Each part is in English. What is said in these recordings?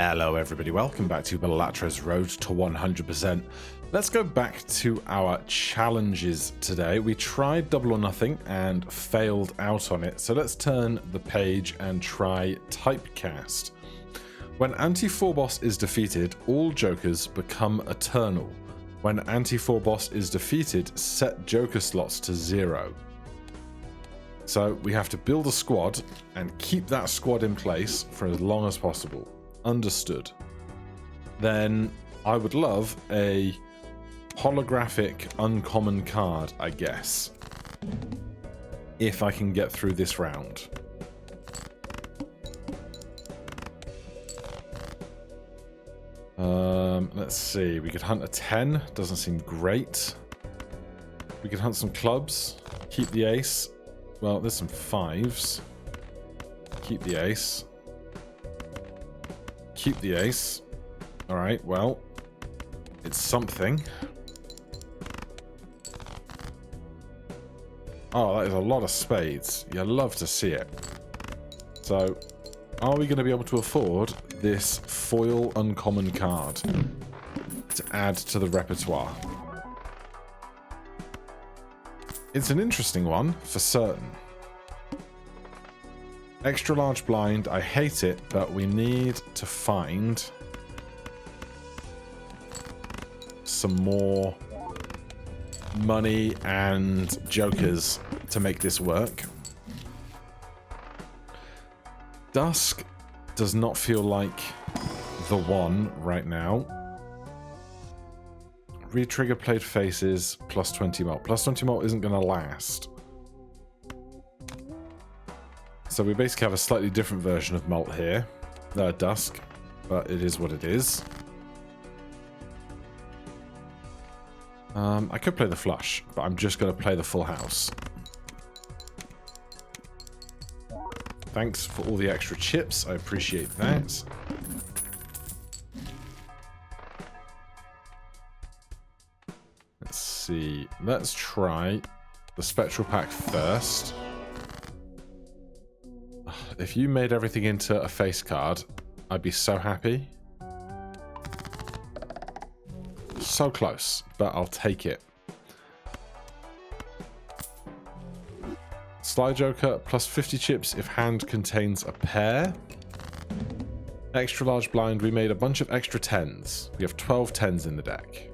Hello everybody, welcome back to Balatro's Road to 100%. Let's go back to our challenges today. We tried Double or Nothing and failed out on it, so let's turn the page and try Typecast. When Anti-4 Boss is defeated, all Jokers become eternal. When Anti-4 Boss is defeated, set Joker slots to 0. So we have to build a squad and keep that squad in place for as long as possible. Understood. Then I would love a holographic uncommon card, I guess, if I can get through this round. Let's see, we could hunt a 10, doesn't seem great. We could hunt some clubs, keep the ace. Well, there's some 5s. Keep the ace. Keep the ace. Alright, well, it's something. Oh, that is a lot of spades. You love to see it. So, are we going to be able to afford this foil uncommon card to add to the repertoire? It's an interesting one, for certain. Extra large blind, I hate it, but we need to find some more money and jokers to make this work. Dusk does not feel like the one right now. Retrigger played faces, plus 20 mult. Plus 20 mult isn't going to last. So we basically have a slightly different version of mult here. Dusk, but it is what it is. I could play the flush, but I'm just going to play the full house. Thanks for all the extra chips. I appreciate that. Let's see. Let's try the Spectral Pack first. If you made everything into a face card, I'd be so happy. So close, but I'll take it. Sly Joker, plus 50 chips if hand contains a pair. Extra large blind, we made a bunch of extra 10s. We have 12 10s in the deck.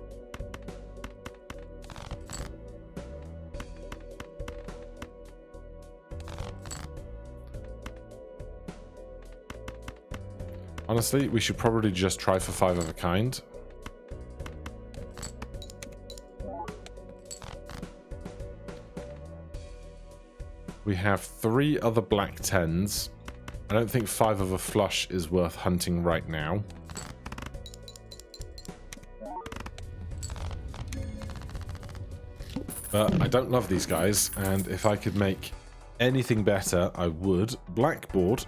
Honestly, we should probably just try for 5 of a kind. We have 3 other black 10s. I don't think 5 of a flush is worth hunting right now. But I don't love these guys, and if I could make anything better, I would. Blackboard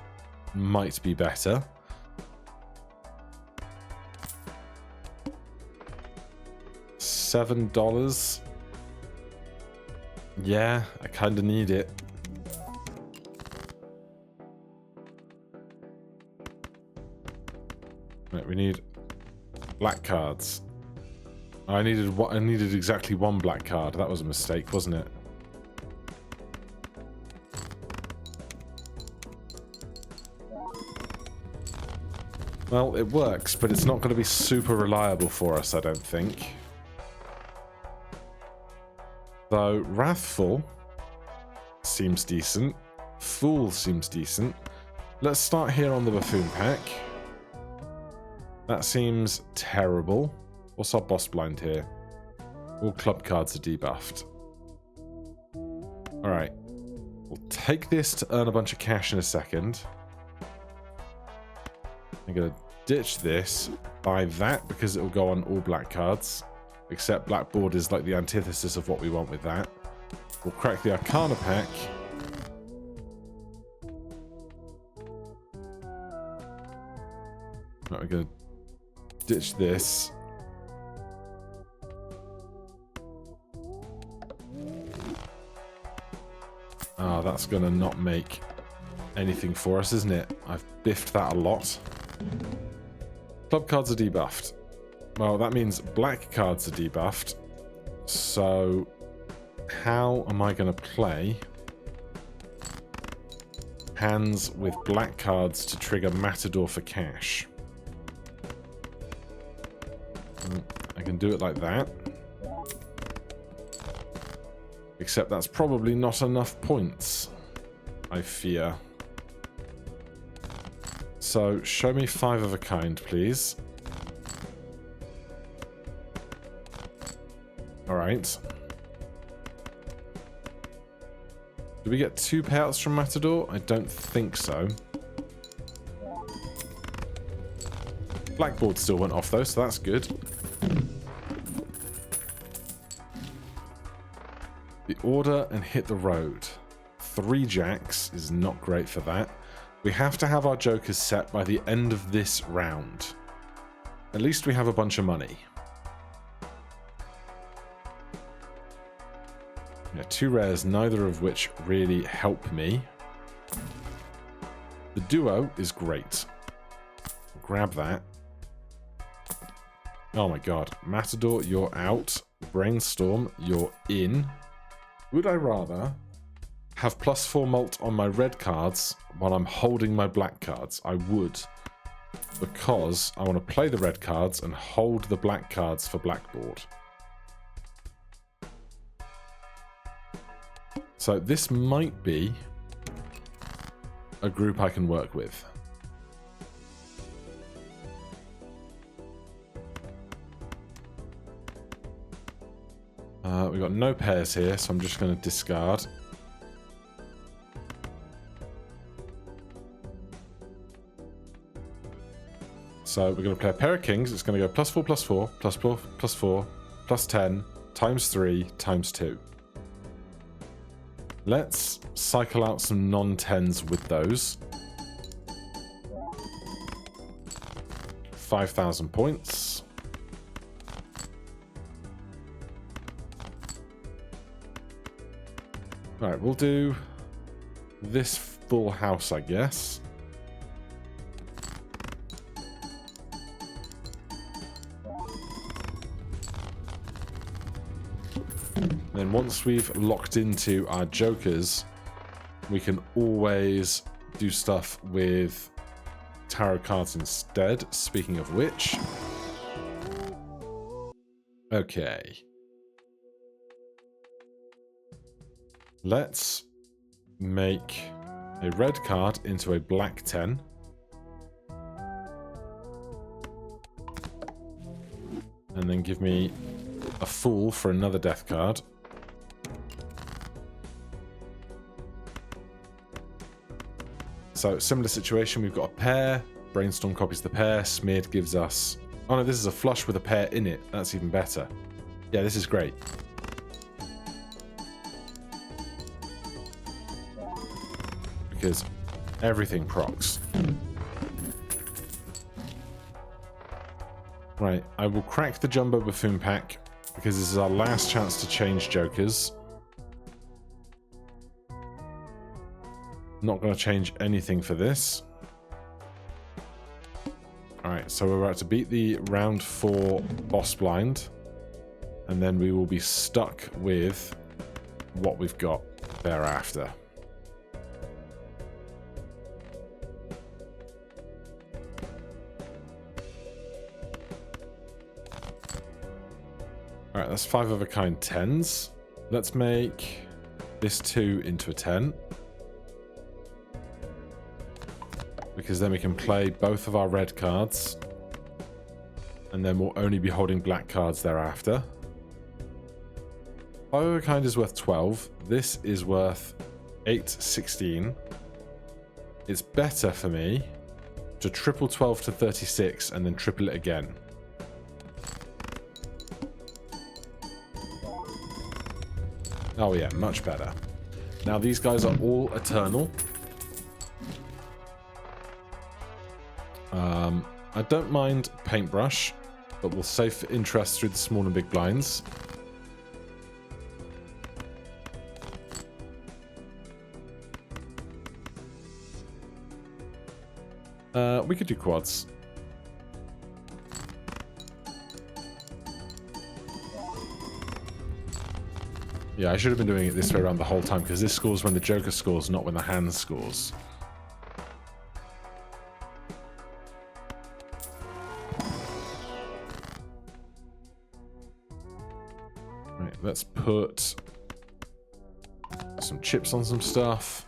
might be better. $7. Yeah, I kind of need it. Right, we need black cards. I needed exactly 1 black card. That was a mistake, wasn't it? Well, it works, but it's not going to be super reliable for us, I don't think. So, Wrathful seems decent. Fool seems decent. Let's start here on the Buffoon pack. That seems terrible. What's our boss blind here? All club cards are debuffed. Alright. We'll take this to earn a bunch of cash in a second. I'm going to ditch this, buy that because it will go on all black cards. Except Blackboard is like the antithesis of what we want with that. We'll crack the Arcana pack. Right, we're going to ditch this. Ah, that's going to not make anything for us, isn't it? I've biffed that a lot. Club cards are debuffed. Well, that means black cards are debuffed. So how am I going to play hands with black cards to trigger Matador for cash? I can do it like that. Except that's probably not enough points, I fear. So, show me 5 of a kind, please. Alright. Do we get 2 payouts from Matador? I don't think so. Blackboard still went off though, so that's good. The order and hit the road. 3 jacks is not great for that. We have to have our jokers set by the end of this round. At least we have a bunch of money. Yeah, 2 rares, neither of which really help me. The duo is great. Grab that. Oh my god. Matador, you're out. Brainstorm, you're in. Would I rather have +4 mult on my red cards while I'm holding my black cards? I would. Because I want to play the red cards and hold the black cards for blackboard. So this might be a group I can work with. We've got no pairs here, so I'm just going to discard. So we're going to play a pair of kings. It's going to go +4, +4, +4, +4, +10, ×3, ×2. Let's cycle out some non-10s with those. 5,000 points. Alright, we'll do this full house, I guess. Then once we've locked into our jokers, we can always do stuff with tarot cards instead, speaking of which. Okay. Let's make a red card into a black 10. And then give me a fool for another death card. So, similar situation, we've got a pair. Brainstorm copies the pair. Smeared gives us... Oh no, this is a flush with a pair in it. That's even better. Yeah, this is great. Because everything procs. Right, I will crack the Jumbo Buffoon pack because this is our last chance to change jokers. Not going to change anything for this. Alright, so we're about to beat the round 4 boss blind. And then we will be stuck with what we've got thereafter. Alright, that's 5 of a kind 10s. Let's make this 2 into a 10. Because then we can play both of our red cards. And then we'll only be holding black cards thereafter. 5 of a kind is worth 12. This is worth 8/16. It's better for me to triple 12 to 36 and then triple it again. Oh yeah, much better. Now these guys are all eternal. I don't mind paintbrush, but we'll save for interest through the small and big blinds. We could do quads. Yeah, I should have been doing it this way around the whole time, because this scores when the Joker scores, not when the hand scores. Right, let's put some chips on some stuff.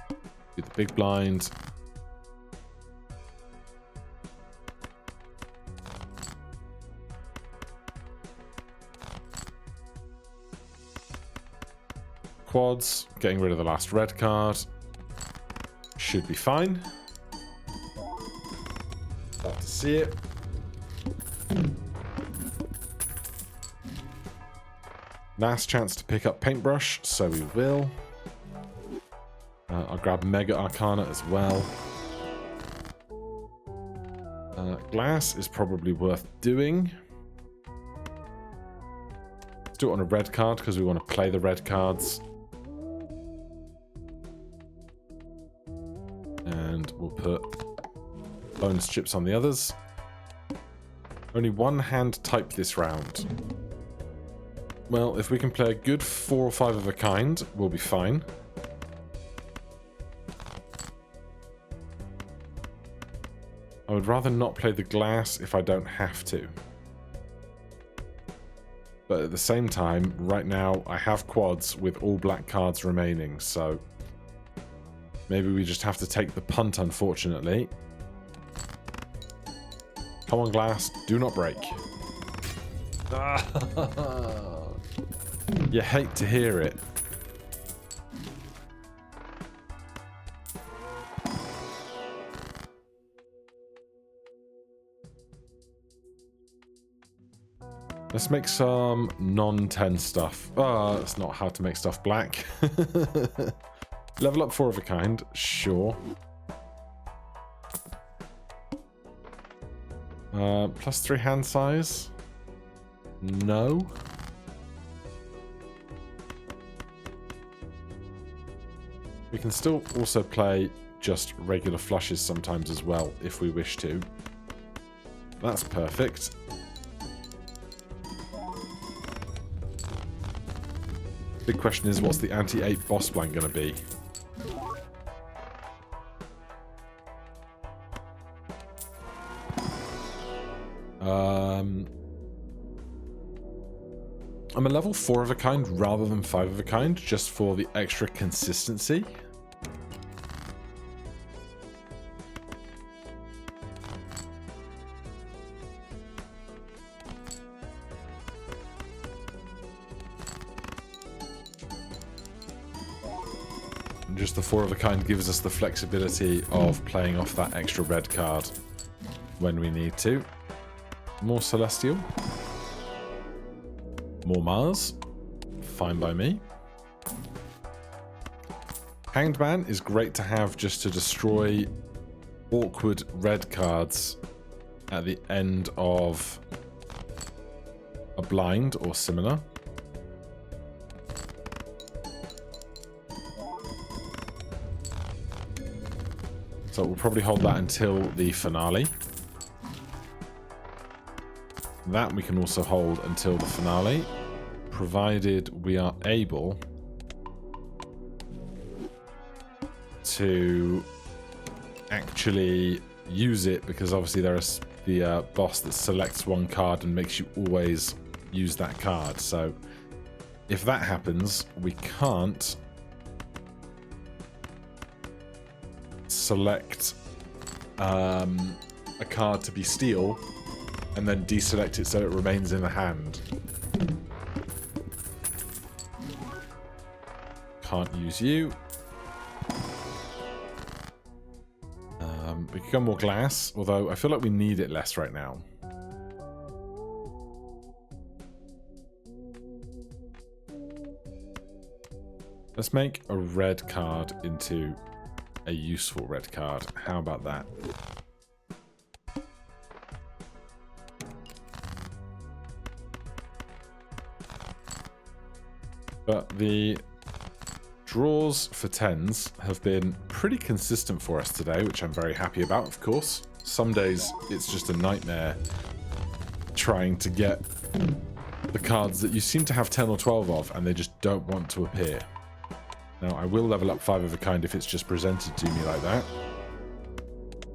Do the big blind. Quads, getting rid of the last red card. Should be fine. Love to see it. Last chance to pick up paintbrush, so we will. I'll grab Mega Arcana as well. Glass is probably worth doing. Let's do it on a red card because we want to play the red cards. And we'll put bonus chips on the others. Only one hand type this round. Well, if we can play a good 4 or 5 of a kind, we'll be fine. I would rather not play the glass if I don't have to. But at the same time, right now, I have quads with all black cards remaining, so maybe we just have to take the punt, unfortunately. Come on, glass, do not break. You hate to hear it. Let's make some non-10 stuff. That's not how to make stuff black. Level up 4 of a kind, sure. +3 hand size? No. We can still also play just regular flushes sometimes as well, if we wish to. That's perfect. Big question is, what's the anti-8 boss blank going to be? I'm a level 4 of a kind rather than 5 of a kind, just for the extra consistency. And just the 4 of a kind gives us the flexibility of playing off that extra red card when we need to. More Celestial. More Mars. Fine by me. Hanged Man is great to have just to destroy awkward red cards at the end of a blind or similar. So we'll probably hold that until the finale. That we can also hold until the finale, provided we are able to actually use it, because obviously there is the boss that selects one card and makes you always use that card. So if that happens, we can't select a card to be steal and then deselect it so it remains in the hand. Can't use you. We could go more glass, although I feel like we need it less right now. Let's make a red card into a useful red card. How about that? But the draws for 10s have been pretty consistent for us today, which I'm very happy about, of course. Some days it's just a nightmare trying to get the cards that you seem to have 10 or 12 of and they just don't want to appear. Now, I will level up 5 of a kind if it's just presented to me like that.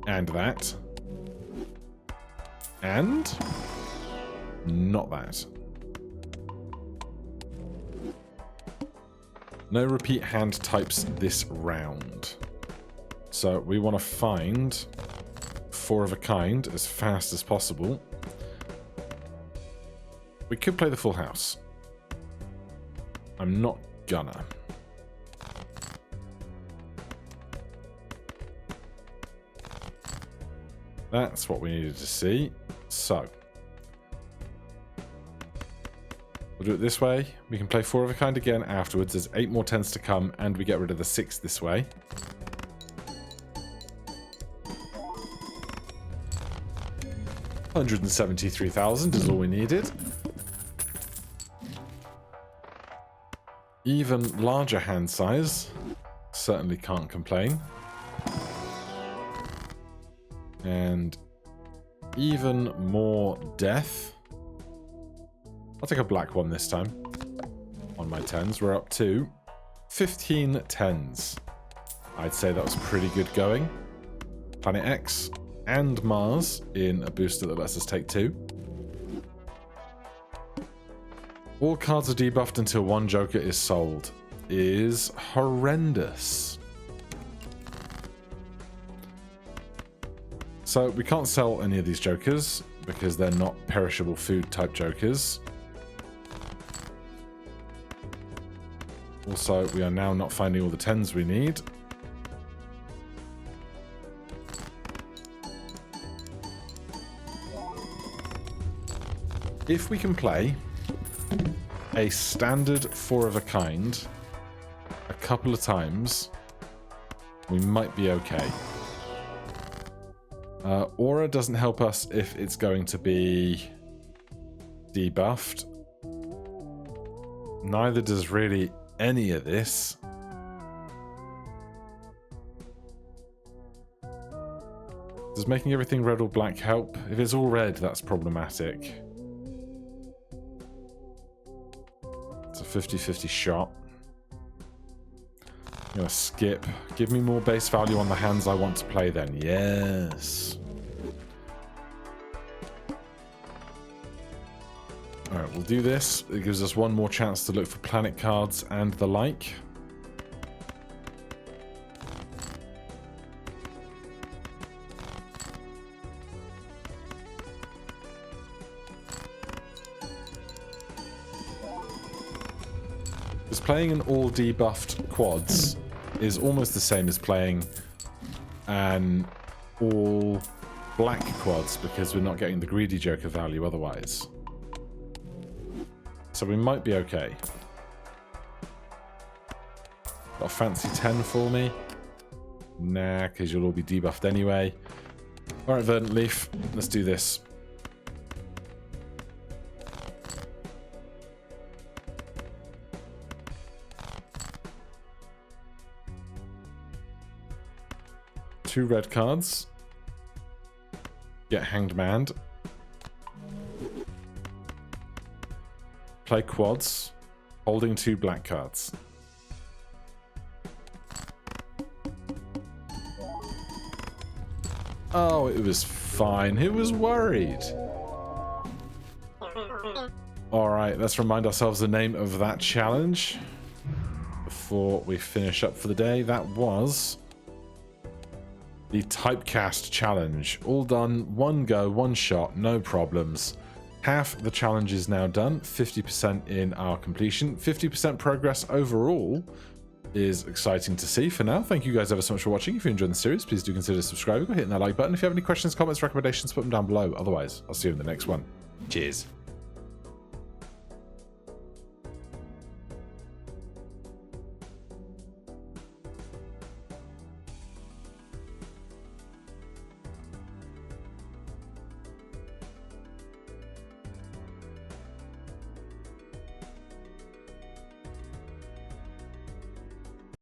And that. And not that. No repeat hand types this round. So we want to find 4 of a kind as fast as possible. We could play the full house. I'm not gonna. That's what we needed to see. So we'll do it this way. We can play 4 of a kind again afterwards. There's 8 more 10s to come, and we get rid of the 6 this way. $173,000 is all we needed. Even larger hand size. Certainly can't complain. And even more death. I'll take a black one this time. On my 10s, we're up to 15 10s. I'd say that was pretty good going. Planet X and Mars in a booster that lets us take 2. All cards are debuffed until 1 Joker is sold. Is horrendous. So we can't sell any of these Jokers because they're not perishable food type Jokers. Also, we are now not finding all the 10s we need. If we can play a standard 4 of a kind a couple of times, we might be okay. Aura doesn't help us if it's going to be debuffed. Neither does really any of this. Does making everything red or black help? If it's all red, that's problematic. It's a 50-50 shot. I'm gonna skip. Give me more base value on the hands I want to play then. Yes. Alright, we'll do this. It gives us one more chance to look for planet cards and the like. Because playing an all debuffed quads is almost the same as playing an all black quads because we're not getting the greedy Joker value otherwise. So we might be okay. Got a fancy 10 for me? Nah, because you'll all be debuffed anyway. Alright, Verdant Leaf, let's do this. Two red cards. Get Hanged Manned. Play quads, holding 2 black cards. Oh, it was fine. Who was worried? Alright, let's remind ourselves the name of that challenge before we finish up for the day. That was the Typecast challenge. All done, one go, one shot, no problems. Half the challenge is now done, 50% in our completion, 50% progress overall is exciting to see. For now, thank you guys ever so much for watching. If you enjoyed the series, please do consider subscribing or hitting that like button. If you have any questions, comments, recommendations, put them down below. Otherwise, I'll see you in the next one. Cheers.